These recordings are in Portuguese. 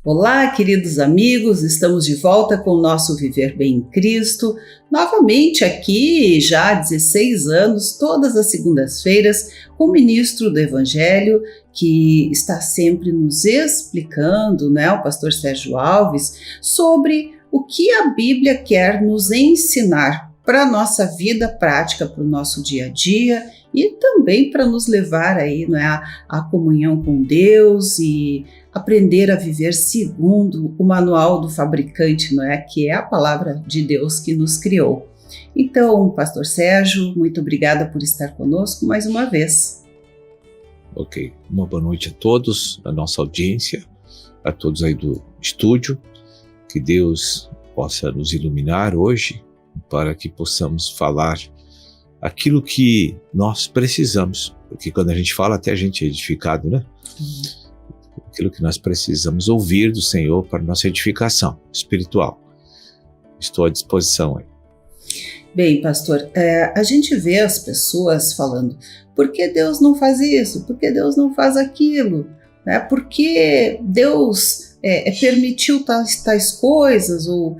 Olá, queridos amigos, estamos de volta com o nosso Viver Bem em Cristo, novamente aqui já há 16 anos, todas as segundas-feiras, com o ministro do Evangelho, que está sempre nos explicando, o pastor Sérgio Alves, sobre o que a Bíblia quer nos ensinar para a nossa vida prática, para o nosso dia a dia, e também para nos levar aí, à comunhão com Deus e aprender a viver segundo o manual do fabricante, que é a palavra de Deus que nos criou. Então, pastor Sérgio, muito obrigada por estar conosco mais uma vez. Ok, uma boa noite a todos, a nossa audiência, a todos aí do estúdio, que Deus possa nos iluminar hoje para que possamos falar aquilo que nós precisamos, porque quando a gente fala até a gente é edificado, Aquilo que nós precisamos ouvir do Senhor para nossa edificação espiritual. Estou à disposição aí. Bem, pastor, a gente vê as pessoas falando, por que Deus não faz isso? Por que Deus não faz aquilo? Por que Deus permitiu tais coisas? Ou,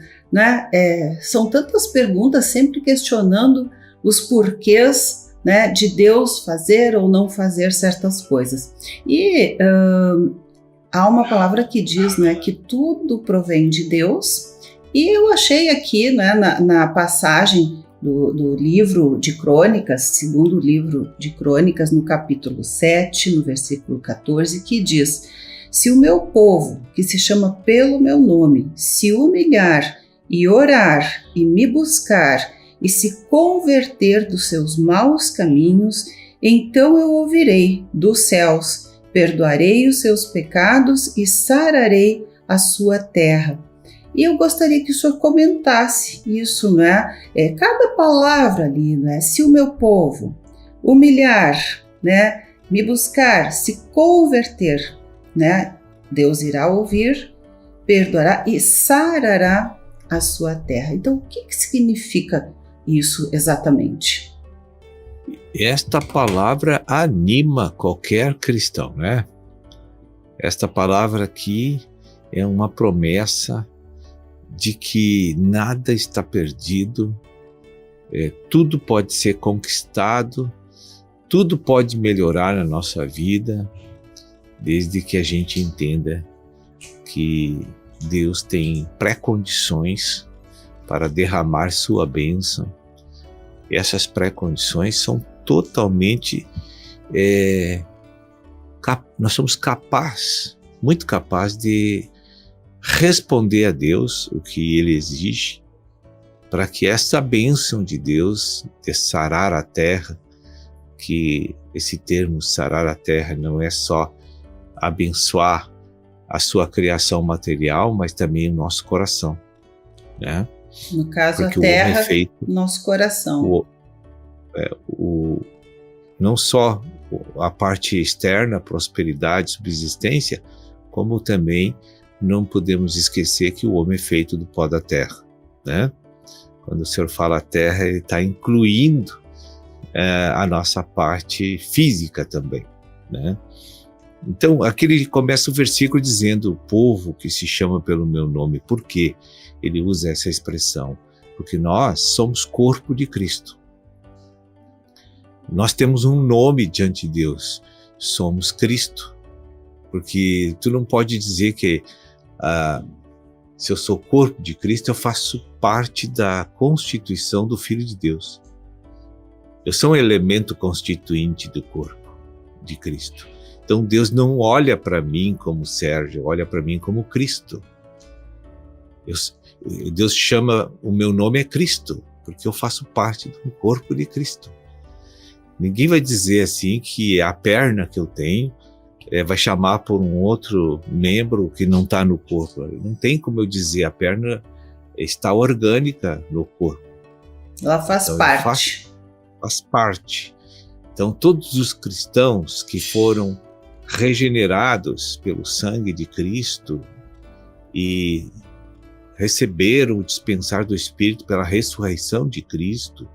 são tantas perguntas sempre questionando os porquês de Deus fazer ou não fazer certas coisas. E há uma palavra que diz que tudo provém de Deus, e eu achei aqui na passagem do livro de Crônicas, segundo livro de Crônicas, no capítulo 7, no versículo 14, que diz: se o meu povo, que se chama pelo meu nome, se humilhar e orar e me buscar e se converter dos seus maus caminhos, então eu ouvirei dos céus, perdoarei os seus pecados e sararei a sua terra. E eu gostaria que o senhor comentasse isso, cada palavra ali, se o meu povo humilhar, me buscar, se converter, Deus irá ouvir, perdoará e sarará a sua terra. Então, o que significa isso exatamente? Esta palavra anima qualquer cristão, Esta palavra aqui é uma promessa de que nada está perdido, tudo pode ser conquistado, tudo pode melhorar na nossa vida, desde que a gente entenda que Deus tem pré-condições para derramar sua bênção. Essas pré-condições são totalmente, nós somos muito capazes de responder a Deus o que Ele exige, para que essa bênção de Deus de sarar a terra, que esse termo sarar a terra não é só abençoar a sua criação material, mas também o nosso coração, No caso, porque a terra, nosso coração. Não só a parte externa, prosperidade, subsistência, como também não podemos esquecer que o homem é feito do pó da terra, Quando o Senhor fala terra, Ele está incluindo a nossa parte física também, Então, aqui ele começa o versículo dizendo: o povo que se chama pelo meu nome. Por que ele usa essa expressão? Porque nós somos corpo de Cristo. Nós temos um nome diante de Deus. Somos Cristo. Porque tu não pode dizer que se eu sou corpo de Cristo, eu faço parte da constituição do Filho de Deus. Eu sou um elemento constituinte do corpo de Cristo. Então Deus não olha para mim como Sérgio, olha para mim como Cristo. Deus chama, o meu nome é Cristo, porque eu faço parte do corpo de Cristo. Ninguém vai dizer assim que a perna que eu tenho vai chamar por um outro membro que não está no corpo. Não tem como eu dizer, a perna está orgânica no corpo. Ela faz parte. Faz parte. Então todos os cristãos que foram regenerados pelo sangue de Cristo e receberam o dispensar do Espírito pela ressurreição de Cristo,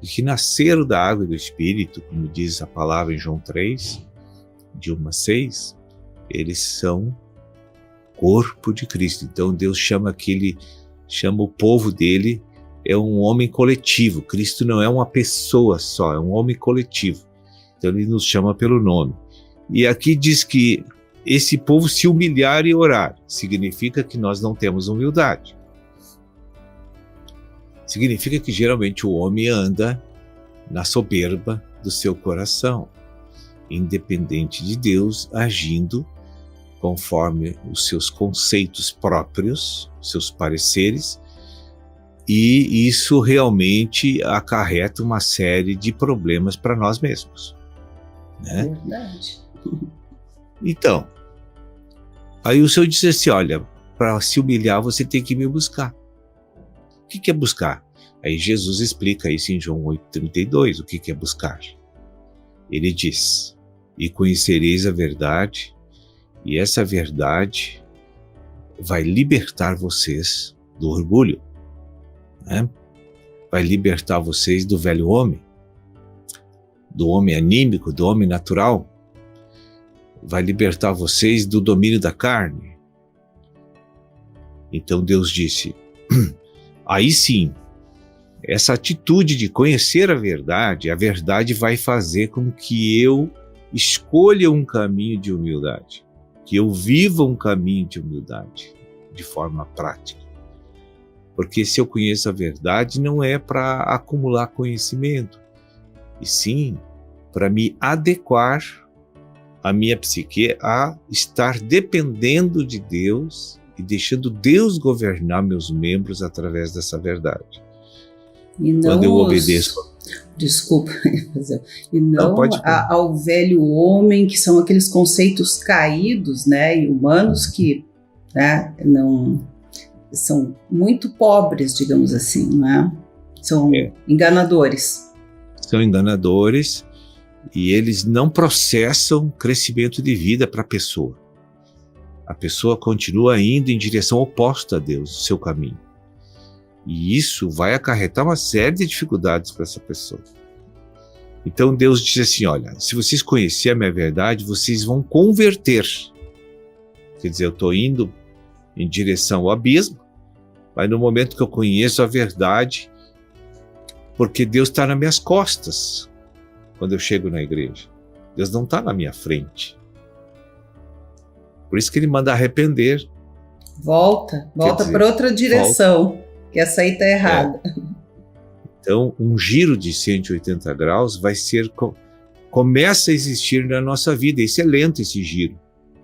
e que nasceram da água e do Espírito, como diz a palavra em João 3, de 1 a 6, eles são corpo de Cristo. Então Deus chama o povo dele, é um homem coletivo. Cristo não é uma pessoa só, é um homem coletivo. Então ele nos chama pelo nome. E aqui diz que esse povo se humilhar e orar, significa que nós não temos humildade. Significa que geralmente o homem anda na soberba do seu coração, independente de Deus, agindo conforme os seus conceitos próprios, seus pareceres, e isso realmente acarreta uma série de problemas para nós mesmos, né? Verdade. Então, aí o Senhor disse assim, olha, para se humilhar você tem que me buscar. O que é buscar? Aí Jesus explica isso em João 8,32, o que é buscar. Ele diz, e conhecereis a verdade, e essa verdade vai libertar vocês do orgulho, né? Vai libertar vocês do velho homem, do homem anímico, do homem natural, vai libertar vocês do domínio da carne. Então Deus disse, aí sim, essa atitude de conhecer a verdade vai fazer com que eu escolha um caminho de humildade, que eu viva um caminho de humildade, de forma prática. Porque se eu conheço a verdade, não é para acumular conhecimento, e sim para me adequar a minha psique a estar dependendo de Deus e deixando Deus governar meus membros através dessa verdade. E não quando eu obedeço. Desculpa, e não ao velho homem, que são aqueles conceitos caídos, né, e humanos que, né, não são muito pobres, digamos assim, né? São enganadores. São enganadores. E eles não processam crescimento de vida para a pessoa. A pessoa continua indo em direção oposta a Deus, o seu caminho. E isso vai acarretar uma série de dificuldades para essa pessoa. Então Deus diz assim, olha, se vocês conhecerem a minha verdade, vocês vão converter. Quer dizer, eu estou indo em direção ao abismo, mas no momento que eu conheço a verdade, porque Deus está nas minhas costas, quando eu chego na igreja. Deus não está na minha frente. Por isso que ele manda arrepender. Volta para outra direção, que essa aí está errada. Então, um giro de 180 graus começa a existir na nossa vida. Isso é lento, esse giro,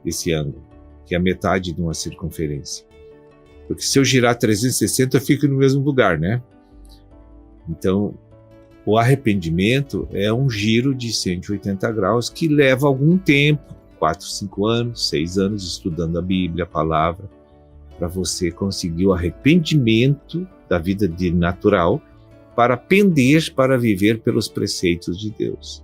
esse ângulo, que é a metade de uma circunferência. Porque se eu girar 360, eu fico no mesmo lugar, né? Então, o arrependimento é um giro de 180 graus que leva algum tempo, 4, 5 anos, 6 anos estudando a Bíblia, a palavra, para você conseguir o arrependimento da vida natural para pender para viver pelos preceitos de Deus.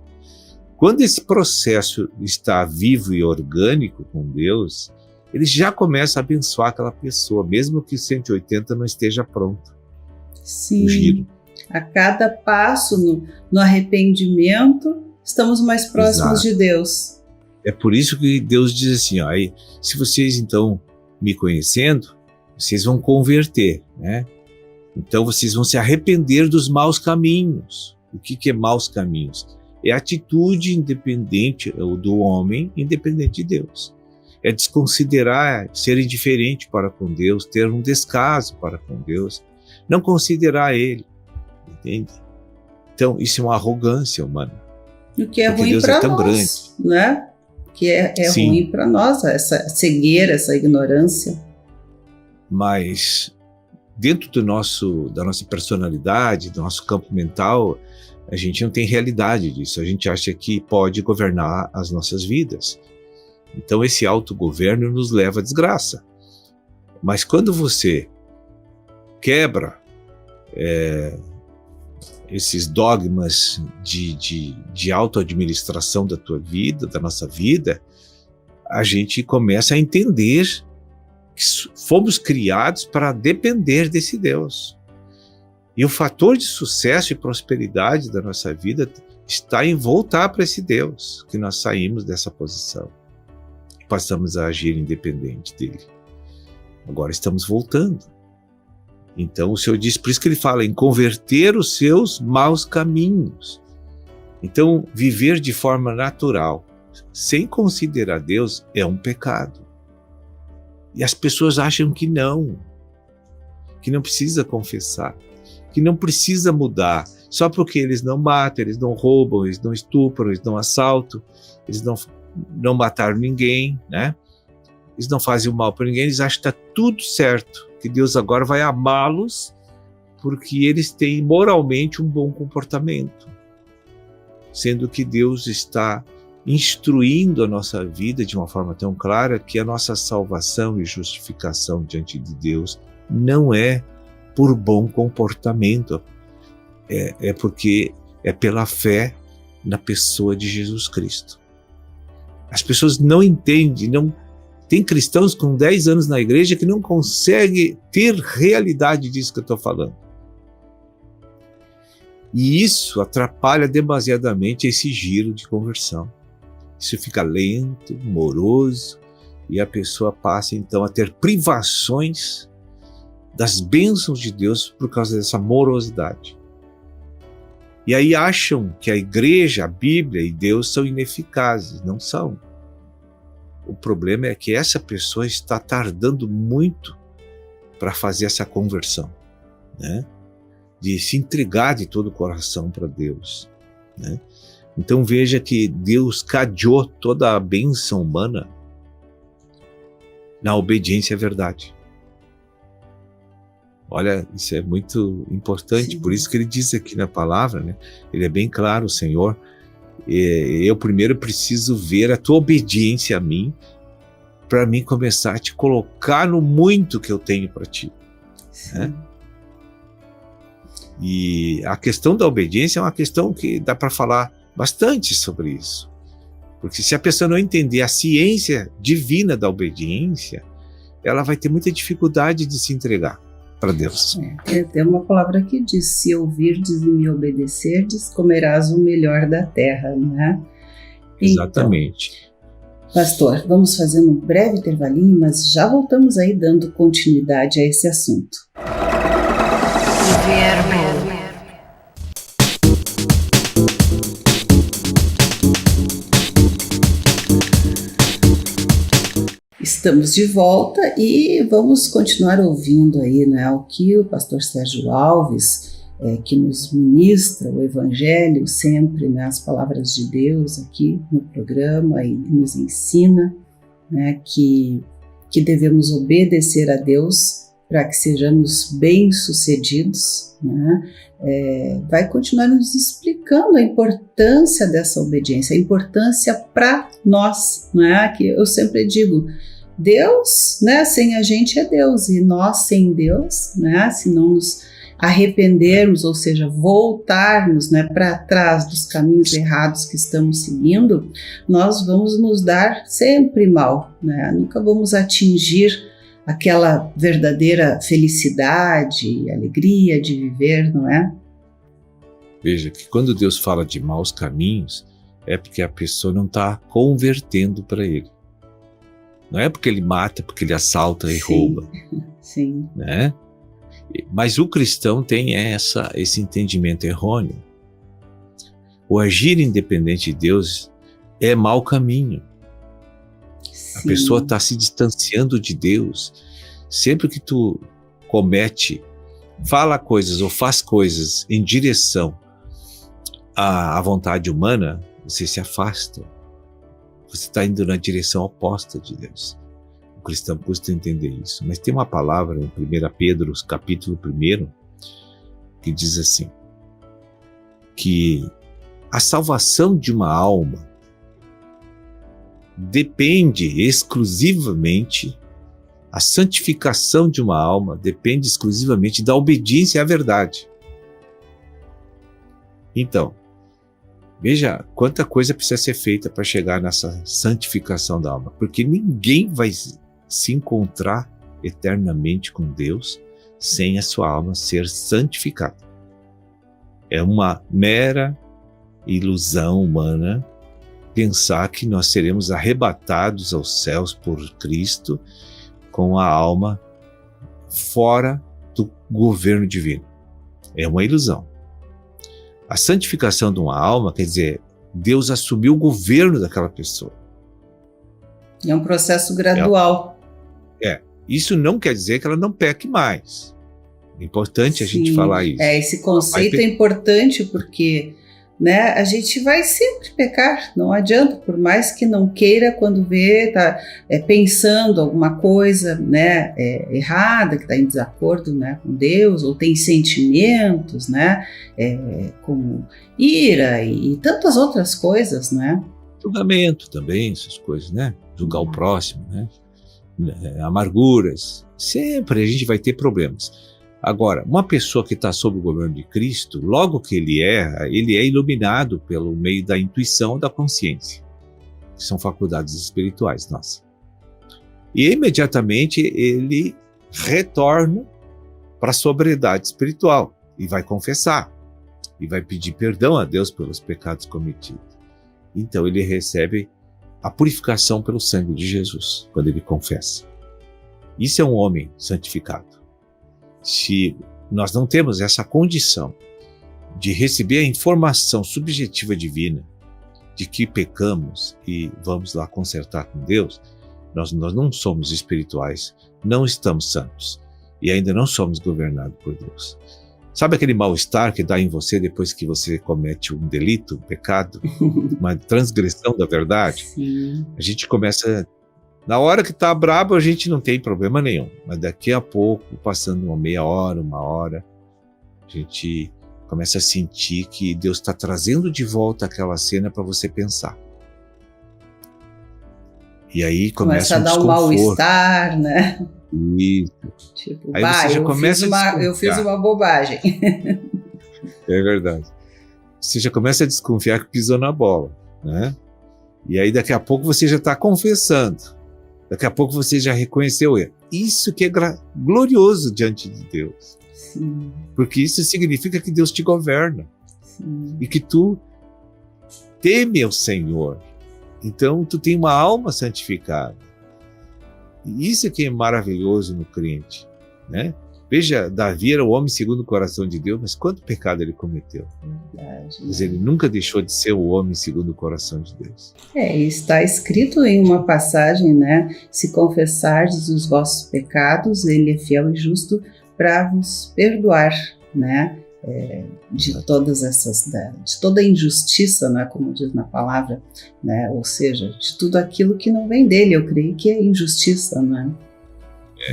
Quando esse processo está vivo e orgânico com Deus, ele já começa a abençoar aquela pessoa, mesmo que 180 não esteja pronto. Sim. O giro. A cada passo no arrependimento, estamos mais próximos de Deus. É por isso que Deus diz assim, ó, aí, se vocês então me conhecendo, vocês vão converter, né? Então vocês vão se arrepender dos maus caminhos. O que é maus caminhos? É a atitude independente do homem, independente de Deus. É desconsiderar, ser indiferente para com Deus, ter um descaso para com Deus, não considerar Ele. Entende? Então, isso é uma arrogância humana. O que é ruim para nós, né? O que é ruim para nós, essa cegueira, essa ignorância. Mas, dentro da nossa personalidade, do nosso campo mental, a gente não tem realidade disso. A gente acha que pode governar as nossas vidas. Então, esse autogoverno nos leva à desgraça. Mas quando você quebra esses dogmas de auto-administração da tua vida, da nossa vida, a gente começa a entender que fomos criados para depender desse Deus. E o fator de sucesso e prosperidade da nossa vida está em voltar para esse Deus, que nós saímos dessa posição e passamos a agir independente dele. Agora estamos voltando. Então o Senhor diz, por isso que ele fala em converter os seus maus caminhos. Então viver de forma natural, sem considerar Deus, é um pecado. E as pessoas acham que não precisa confessar, que não precisa mudar, só porque eles não matam, eles não roubam, eles não estupram, eles não assaltam, eles não mataram ninguém, né? Eles não fazem o mal para ninguém, eles acham que está tudo certo, que Deus agora vai amá-los porque eles têm moralmente um bom comportamento, sendo que Deus está instruindo a nossa vida de uma forma tão clara que a nossa salvação e justificação diante de Deus não é por bom comportamento, é porque é pela fé na pessoa de Jesus Cristo. As pessoas não entendem, tem cristãos com 10 anos na igreja que não conseguem ter realidade disso que eu estou falando. E isso atrapalha demasiadamente esse giro de conversão. Isso fica lento, moroso, e a pessoa passa então a ter privações das bênçãos de Deus por causa dessa morosidade. E aí acham que a igreja, a Bíblia e Deus são ineficazes. Não são. O problema é que essa pessoa está tardando muito para fazer essa conversão, né? De se entregar de todo o coração para Deus, né? Então veja que Deus cadeou toda a bênção humana na obediência à verdade. Olha, isso é muito importante. Sim. Por isso que ele diz aqui na palavra, né? Ele é bem claro, Senhor, eu primeiro preciso ver a tua obediência a mim, para mim começar a te colocar no muito que eu tenho para ti, né? E a questão da obediência é uma questão que dá para falar bastante sobre isso, porque se a pessoa não entender a ciência divina da obediência, ela vai ter muita dificuldade de se entregar para Deus. Tem uma palavra que diz, se ouvirdes e me obedecerdes, comerás o melhor da terra, né? Exatamente. Então, pastor, vamos fazer um breve intervalinho, mas já voltamos aí dando continuidade a esse assunto. Estamos de volta e vamos continuar ouvindo aí, né, o que o pastor Sérgio Alves, que nos ministra o Evangelho sempre, né, as palavras de Deus aqui no programa e nos ensina, né, que devemos obedecer a Deus para que sejamos bem-sucedidos, né? Vai continuar nos explicando a importância dessa obediência, a importância para nós, né? Que eu sempre digo, Deus, né, sem a gente é Deus, e nós sem Deus, né, se não nos arrependermos, ou seja, voltarmos, né, para trás dos caminhos errados que estamos seguindo, nós vamos nos dar sempre mal, né? Nunca vamos atingir aquela verdadeira felicidade e alegria de viver, não é? Veja que quando Deus fala de maus caminhos, é porque a pessoa não está convertendo para Ele. Não é porque ele mata, porque ele assalta e rouba. Sim. Né? Mas o cristão tem esse entendimento errôneo. O agir independente de Deus é mau caminho. Sim. A pessoa está se distanciando de Deus. Sempre que tu fala coisas ou faz coisas em direção à vontade humana, você se afasta. Você está indo na direção oposta de Deus. O cristão custa entender isso. Mas tem uma palavra em 1 Pedro, capítulo 1, que diz assim, que a salvação de uma alma depende exclusivamente, a santificação de uma alma depende exclusivamente da obediência à verdade. Então, veja quanta coisa precisa ser feita para chegar nessa santificação da alma, porque ninguém vai se encontrar eternamente com Deus sem a sua alma ser santificada. É uma mera ilusão humana pensar que nós seremos arrebatados aos céus por Cristo com a alma fora do governo divino. É uma ilusão. A santificação de uma alma quer dizer, Deus assumiu o governo daquela pessoa. É um processo gradual. Isso não quer dizer que ela não peque mais. É importante a gente falar isso. Esse conceito é importante porque, né, a gente vai sempre pecar, não adianta, por mais que não queira, quando vê, tá pensando alguma coisa, né, errada, que está em desacordo, né, com Deus, ou tem sentimentos, né, como ira e tantas outras coisas, né. Julgamento também, essas coisas, né, julgar o próximo, né, amarguras, sempre a gente vai ter problemas. Agora, uma pessoa que está sob o governo de Cristo, logo que ele é iluminado pelo meio da intuição, da consciência, que são faculdades espirituais nossas. E imediatamente ele retorna para a sobriedade espiritual e vai confessar, e vai pedir perdão a Deus pelos pecados cometidos. Então ele recebe a purificação pelo sangue de Jesus, quando ele confessa. Isso é um homem santificado. Se nós não temos essa condição de receber a informação subjetiva divina de que pecamos e vamos lá consertar com Deus, nós não somos espirituais, não estamos santos e ainda não somos governados por Deus. Sabe aquele mal-estar que dá em você depois que você comete um delito, um pecado, uma transgressão da verdade? Sim. A gente começa... Na hora que está brabo, a gente não tem problema nenhum. Mas daqui a pouco, passando uma meia hora, uma hora, a gente começa a sentir que Deus está trazendo de volta aquela cena para você pensar. E aí começa a dar um mal-estar, né? Isso. Tipo, aí você já começa eu fiz uma bobagem. É verdade. Você já começa a desconfiar que pisou na bola, né? E aí daqui a pouco você já está confessando. Daqui a pouco você já reconheceu o erro. Isso que é glorioso diante de Deus. Sim. Porque isso significa que Deus te governa. Sim. E que tu teme ao Senhor. Então tu tem uma alma santificada. E isso que é maravilhoso no crente, né? Veja, Davi era o homem segundo o coração de Deus, mas quanto pecado ele cometeu? Verdade. Mas ele nunca deixou de ser o homem segundo o coração de Deus. Está escrito em uma passagem, né? Se confessardes os vossos pecados, ele é fiel e justo para vos perdoar, né? De todas essas, de toda a injustiça, né? Como diz na palavra, né? Ou seja, de tudo aquilo que não vem dele. Eu creio que é injustiça, né?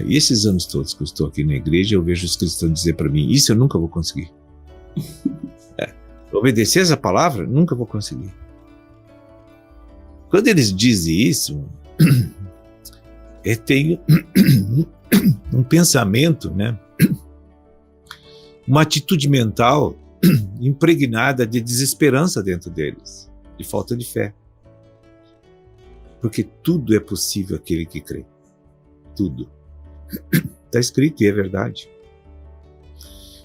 E esses anos todos que eu estou aqui na igreja, eu vejo os cristãos dizer para mim, isso eu nunca vou conseguir. Obedecer essa palavra, nunca vou conseguir. Quando eles dizem isso, eu tenho um pensamento, né? Uma atitude mental impregnada de desesperança dentro deles, de falta de fé. Porque tudo é possível àquele que crê. Tudo. Está escrito e é verdade.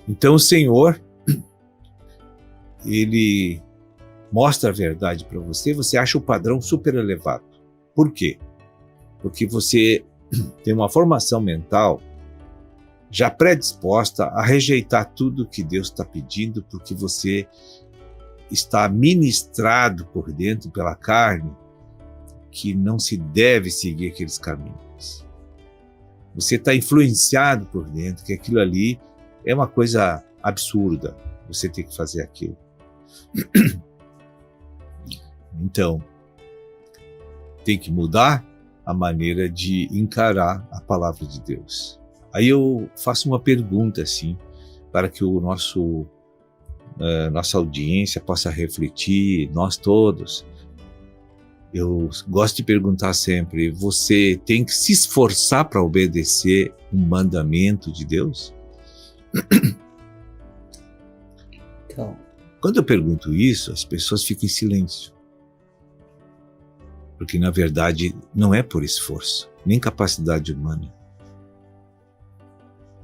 Então o Senhor, Ele mostra a verdade para você, você acha o padrão super elevado. Por quê? Porque você tem uma formação mental já predisposta a rejeitar tudo que Deus está pedindo, porque você está ministrado por dentro pela carne que não se deve seguir aqueles caminhos. Você está influenciado por dentro que aquilo ali é uma coisa absurda, você tem que fazer aquilo. Então, tem que mudar a maneira de encarar a palavra de Deus. Aí eu faço uma pergunta assim, para que o nossa audiência possa refletir, nós todos. Eu gosto de perguntar sempre, você tem que se esforçar para obedecer um mandamento de Deus? Então. Quando eu pergunto isso, as pessoas ficam em silêncio. Porque, na verdade, não é por esforço, nem capacidade humana.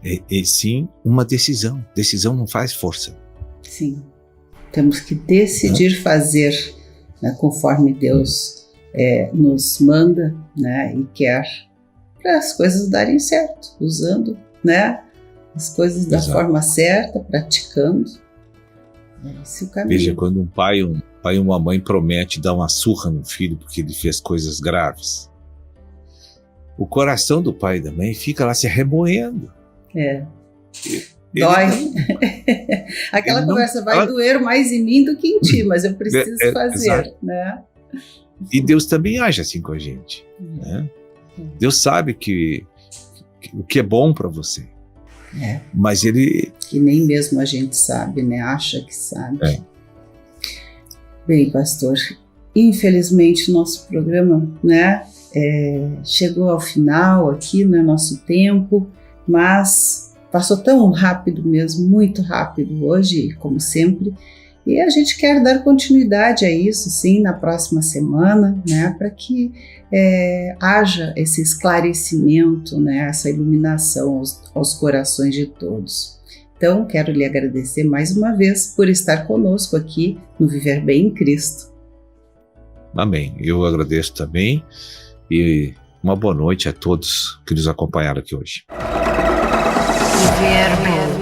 É sim uma decisão. Decisão não faz força. Sim. Temos que decidir fazer, né, conforme Deus nos manda, né, e quer, para as coisas darem certo, usando né? As coisas da Exato. forma certa, praticando. Esse é o caminho. Veja, quando um pai e uma mãe promete dar uma surra no filho porque ele fez coisas graves, o coração do pai e da mãe fica lá se arremoendo. Dói. Aquela conversa vai doer mais em mim do que em ti, mas eu preciso fazer, exato. né? E Deus também age assim com a gente, né? Deus sabe o que é bom para você. Mas ele... Que nem mesmo a gente sabe, né? Acha que sabe. Bem, pastor, infelizmente o nosso programa, né, chegou ao final aqui, no nosso tempo, mas passou tão rápido mesmo, muito rápido hoje, como sempre, e a gente quer dar continuidade a isso, sim, na próxima semana, né, para que haja esse esclarecimento, né, essa iluminação aos corações de todos. Então, quero lhe agradecer mais uma vez por estar conosco aqui no Viver Bem em Cristo. Amém. Eu agradeço também e uma boa noite a todos que nos acompanharam aqui hoje. Viver Bem.